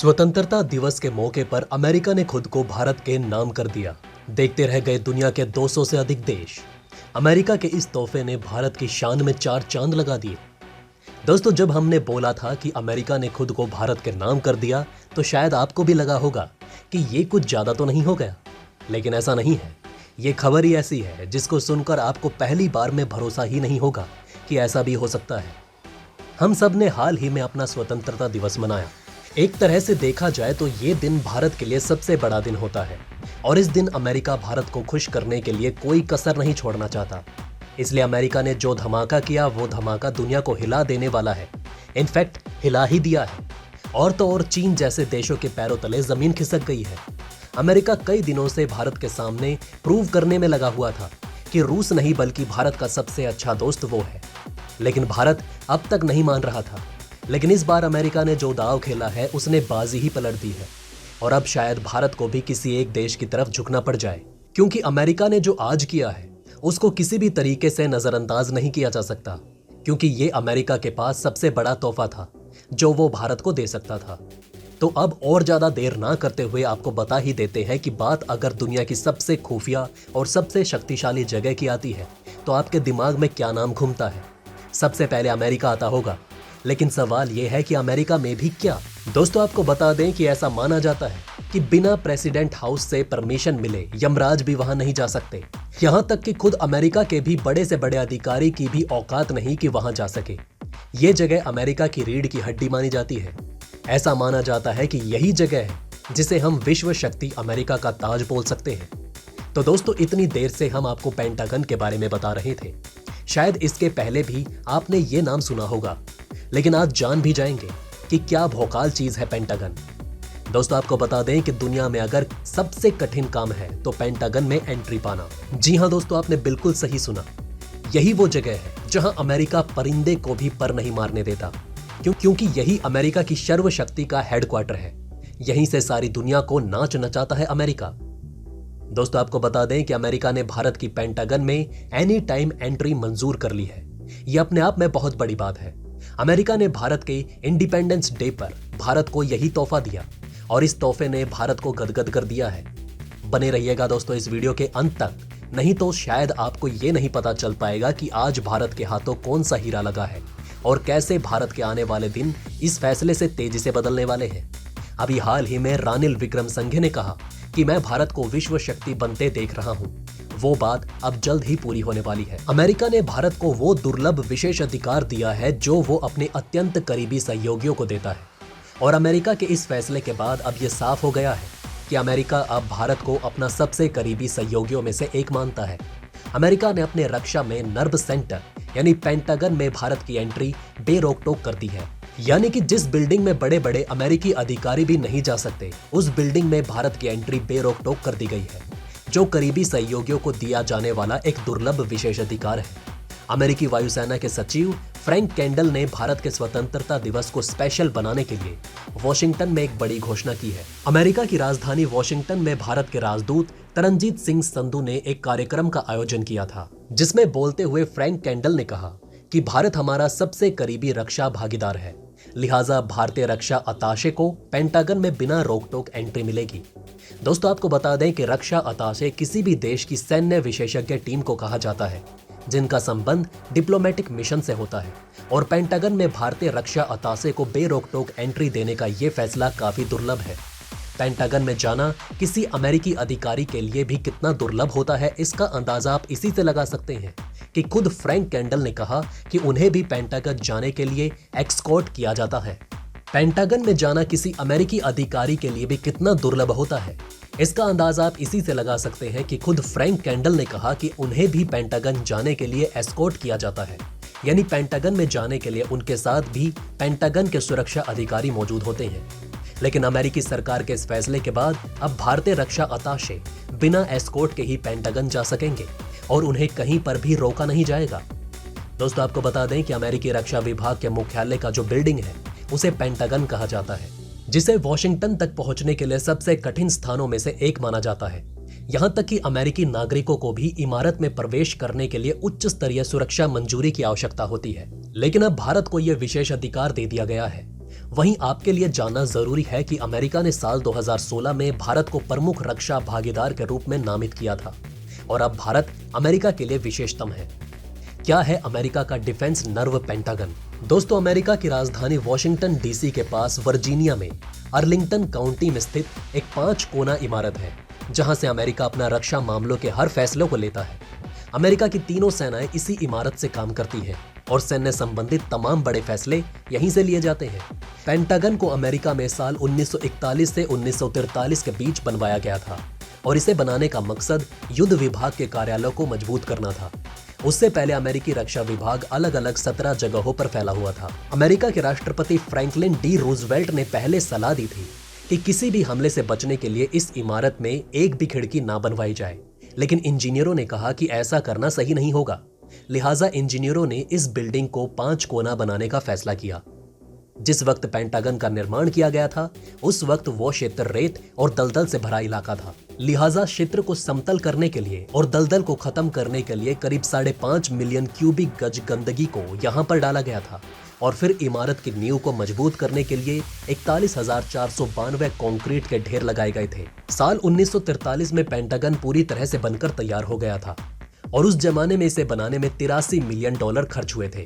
स्वतंत्रता दिवस के मौके पर अमेरिका ने खुद को भारत के नाम कर दिया। देखते रह गए दुनिया के 200 से अधिक देश। अमेरिका के इस तोहफे ने भारत की शान में 4 चांद लगा दिए। दोस्तों, जब हमने बोला था कि अमेरिका ने खुद को भारत के नाम कर दिया, तो शायद आपको भी लगा होगा कि ये कुछ ज्यादा तो नहीं हो गया। लेकिन ऐसा नहीं है। ये खबर ही ऐसी है जिसको सुनकर आपको पहली बार में भरोसा ही नहीं होगा कि ऐसा भी हो सकता है। हम सब ने हाल ही में अपना स्वतंत्रता दिवस मनाया। एक तरह से देखा जाए तो ये दिन भारत के लिए सबसे बड़ा दिन होता है और इस दिन अमेरिका भारत को खुश करने के लिए कोई कसर नहीं छोड़ना चाहता। इसलिए अमेरिका ने जो धमाका किया वो धमाका दुनिया को हिला देने वाला है। इनफैक्ट हिला ही दिया है। और तो और चीन जैसे देशों के पैरों तले जमीन खिसक गई है। अमेरिका कई दिनों से भारत के सामने प्रूव करने में लगा हुआ था कि रूस नहीं बल्कि भारत का सबसे अच्छा दोस्त वो है। लेकिन भारत अब तक नहीं मान रहा था। लेकिन इस बार अमेरिका ने जो दांव खेला है उसने बाजी ही पलट दी है और अब शायद भारत को भी किसी एक देश की तरफ झुकना पड़ जाए, क्योंकि अमेरिका ने जो आज किया है उसको किसी भी तरीके से नजरअंदाज नहीं किया जा सकता, क्योंकि ये अमेरिका के पास सबसे बड़ा तोहफा था जो वो भारत को दे सकता था। तो अब और ज्यादा देर ना करते हुए आपको बता ही देते हैं कि बात अगर दुनिया की सबसे खुफिया और सबसे शक्तिशाली जगह की आती है तो आपके दिमाग में क्या नाम घूमता है। सबसे पहले अमेरिका आता होगा, लेकिन सवाल यह है कि अमेरिका में भी क्या। दोस्तों, आपको बता दें कि ऐसा माना जाता है कि बिना प्रेसिडेंट हाउस से परमिशन मिले यमराज भी वहां नहीं जा सकते। यहां तक कि खुद अमेरिका के भी बड़े से बड़े अधिकारी की भी औकात नहीं कि वहां जा सके। ये जगह अमेरिका की रीढ़ की हड्डी मानी जाती है। ऐसा माना जाता है कि यही जगह है जिसे हम विश्व शक्ति अमेरिका का ताज बोल सकते हैं। तो दोस्तों, इतनी देर से हम आपको पेंटागन के बारे में बता रहे थे। शायद इसके पहले भी आपने ये नाम सुना होगा, लेकिन आज जान भी जाएंगे कि क्या भौकाल चीज है पेंटागन। दोस्तों, आपको बता दें कि दुनिया में अगर सबसे कठिन काम है तो पेंटागन में एंट्री पाना। जी हां दोस्तों, आपने बिल्कुल सही सुना। यही वो जगह है जहां अमेरिका परिंदे को भी पर नहीं मारने देता, क्योंकि यही अमेरिका की सर्वशक्ति का हेडक्वार्टर है। यहीं से सारी दुनिया को नाच नचाता है अमेरिका। दोस्तों, आपको बता दें कि अमेरिका ने भारत की पेंटागन में एनी टाइम एंट्री मंजूर कर ली है। यह अपने आप में बहुत बड़ी बात है। अमेरिका ने भारत के इंडिपेंडेंस डे पर भारत को यही तोहफा दिया और इस तोहफे ने भारत को गदगद कर दिया है। बने रहिएगा दोस्तों इस वीडियो के अंत तक, नहीं तो शायद आपको ये नहीं पता चल पाएगा कि आज भारत के हाथों कौन सा हीरा लगा है और कैसे भारत के आने वाले दिन इस फैसले से तेजी से बदलने वाले हैं। अभी हाल ही में रानिल विक्रमसिंघे ने कहा कि मैं भारत को विश्व शक्ति बनते देख रहा हूं। वो बात अब जल्द ही पूरी होने वाली है। अमेरिका ने भारत को वो दुर्लभ विशेष अधिकार दिया है जो वो अपने अत्यंत करीबी सहयोगियों को देता है। और अमेरिका के इस फैसले के बाद अब ये साफ हो गया है कि अमेरिका अब भारत को अपना सबसे करीबी सहयोगियों में से एक मानता है। अमेरिका ने अपने रक्षा में नर्व सेंटर यानी पेंटागन में भारत की एंट्री बेरोक टोक कर दी है। यानी कि जिस बिल्डिंग में बड़े बड़े अमेरिकी अधिकारी भी नहीं जा सकते, उस बिल्डिंग में भारत की एंट्री बेरोक टोक कर दी गई है, जो करीबी सहयोगियों को दिया जाने वाला एक दुर्लभ विशेष अधिकार है। अमेरिकी वायुसेना के सचिव फ्रैंक कैंडल ने भारत के स्वतंत्रता दिवस को स्पेशल बनाने के लिए वॉशिंगटन में एक बड़ी घोषणा की है। अमेरिका की राजधानी वॉशिंगटन में भारत के राजदूत तरनजीत सिंह संधू ने एक कार्यक्रम का आयोजन किया था, जिसमें बोलते हुए फ्रैंक कैंडल ने कहा कि भारत हमारा सबसे करीबी रक्षा भागीदार है, लिहाजा भारतीय रक्षा अताशे को पेंटागन में बिना रोक टोक एंट्री मिलेगी। दोस्तों, आपको बता दें कि रक्षा अताशे किसी भी देश की सैन्य विशेषज्ञ टीम को कहा जाता है जिनका संबंध डिप्लोमेटिक मिशन से होता है। और पेंटागन में भारतीय रक्षा अताशे को बेरोक टोक एंट्री देने का ये फैसला काफी दुर्लभ है। पेंटागन में जाना किसी अमेरिकी अधिकारी के लिए भी कितना दुर्लभ होता है, इसका अंदाजा आप इसी से लगा सकते हैं कि खुद फ्रैंक कैंडल ने कहा कि उन्हें भी पेंटागन जाने के लिए एस्कॉर्ट किया जाता है। पेंटागन में जाना किसी अमेरिकी अधिकारी के लिए भी कितना दुर्लभ होता है, इसका अंदाजा आप इसी से लगा सकते हैं कि खुद फ्रैंक कैंडल ने कहा कि उन्हें भी पेंटागन जाने के लिए एस्कॉर्ट किया जाता है। यानी पेंटागन में जाने के लिए उनके साथ भी पेंटागन के सुरक्षा अधिकारी मौजूद होते हैं। लेकिन अमेरिकी सरकार के इस फैसले के बाद अब भारतीय रक्षा अताशे बिना एस्कॉर्ट के ही पेंटागन जा सकेंगे और उन्हें कहीं पर भी रोका नहीं जाएगा। दोस्तों, आपको बता दें कि अमेरिकी रक्षा विभाग के मुख्यालय का जो बिल्डिंग है उसे पेंटागन कहा जाता है, जिसे वॉशिंगटन तक पहुंचने के लिए सबसे कठिन स्थानों में से एक माना जाता है। यहां तक कि अमेरिकी नागरिकों को भी इमारत में प्रवेश करने के लिए उच्च स्तरीय सुरक्षा मंजूरी की आवश्यकता होती है। लेकिन अब भारत को यह विशेष अधिकार दे दिया गया है। वहीं आपके लिए जानना जरूरी है कि अमेरिका ने साल 2016 में भारत को प्रमुख रक्षा भागीदार के रूप में नामित किया था और अब भारत अमेरिका के लिए विशेषतम है। क्या है अमेरिका का डिफेंस नर्व पेंटागन? दोस्तों, अमेरिका की राजधानी वॉशिंगटन डीसी के पास वर्जीनिया में अर्लिंगटन काउंटी में स्थित एक 5 कोना इमारत है, जहां से अमेरिका अपना रक्षा मामलों के हर फैसलों को लेता है। अमेरिका की तीनों सेनाएं इसी इमारत से काम करती हैं और सैन्य संबंधित तमाम बड़े फैसले यहीं से लिए जाते हैं। पेंटागन को अमेरिका में साल 1941 से 1943 के बीच बनवाया गया था और इसे बनाने का मकसद युद्ध विभाग के कार्यालयों को मजबूत करना था। उससे पहले अमेरिकी रक्षा विभाग अलग अलग 17 जगहों पर फैला हुआ था। अमेरिका के राष्ट्रपति फ्रैंकलिन डी रूजवेल्ट ने पहले सलाह दी थी कि किसी भी हमले से बचने के लिए इस इमारत में एक भी खिड़की ना बनवाई जाए, लेकिन इंजीनियरों ने कहा कि ऐसा करना सही नहीं होगा। लिहाजा इंजीनियरों ने इस बिल्डिंग को 5 कोना बनाने का फैसला किया। जिस वक्त पेंटागन का निर्माण किया गया था, उस वक्त वो क्षेत्र रेत और दलदल से भरा इलाका था। लिहाजा क्षेत्र को समतल करने के लिए और दलदल को खत्म करने के लिए करीब 5.5 मिलियन क्यूबिक गज गंदगी को यहाँ पर डाला गया था और फिर इमारत की नींव को मजबूत करने के लिए 41,492 कंक्रीट के ढेर लगाए गए थे। साल 1943 में पेंटागन पूरी तरह से बनकर तैयार हो गया था और उस जमाने में इसे बनाने में $83 मिलियन खर्च हुए थे।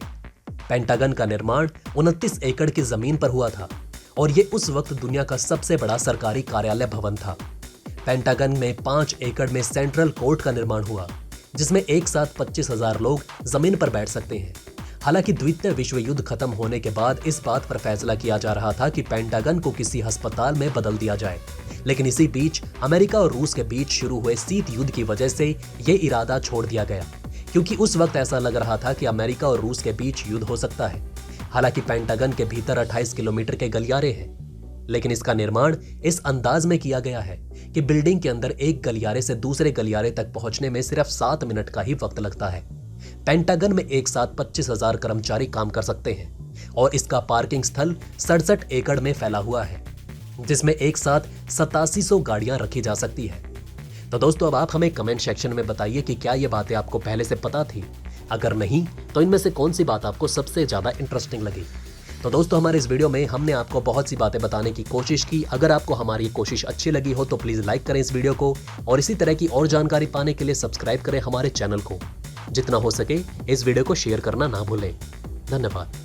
पेंटागन का निर्माण 29 एकड़ की जमीन पर हुआ था और ये उस वक्त दुनिया का सबसे बड़ा सरकारी कार्यालय भवन था। पेंटागन में 5 एकड़ में सेंट्रल कोर्ट का निर्माण हुआ, जिसमें एक साथ 25,000 लोग जमीन पर बैठ सकते हैं। हालांकि द्वितीय विश्व युद्ध खत्म होने के बाद इस बात पर फैसला किया जा रहा था कि पेंटागन को किसी अस्पताल में बदल दिया जाए, लेकिन इसी बीच अमेरिका और रूस के बीच शुरू हुए शीत युद्ध की वजह से ये इरादा छोड़ दिया गया, क्योंकि उस वक्त ऐसा लग रहा था कि अमेरिका और रूस के बीच युद्ध हो सकता है। हालांकि पेंटागन के भीतर 28 किलोमीटर के गलियारे हैं, लेकिन इसका निर्माण इस अंदाज में किया गया है कि बिल्डिंग के अंदर एक गलियारे से दूसरे गलियारे तक पहुंचने में सिर्फ 7 मिनट का ही वक्त लगता है। पेंटागन में एक साथ 25,000 कर्मचारी काम कर सकते हैं और इसका पार्किंग स्थल 67 एकड़ में फैला हुआ है, जिसमें एक साथ 8700 गाड़ियां रखी जा सकती है। तो दोस्तों, अब आप हमें कमेंट सेक्शन में बताइए कि क्या ये बातें आपको पहले से पता थी? अगर नहीं, तो इनमें से कौन सी बात आपको सबसे ज्यादा इंटरेस्टिंग लगी? तो दोस्तों, हमारे इस वीडियो में हमने आपको बहुत सी बातें बताने की कोशिश की। अगर आपको हमारी कोशिश अच्छी लगी हो तो प्लीज लाइक करें इस वीडियो को और इसी तरह की और जानकारी पाने के लिए सब्सक्राइब करें हमारे चैनल को। जितना हो सके इस वीडियो को शेयर करना ना भूलें। धन्यवाद।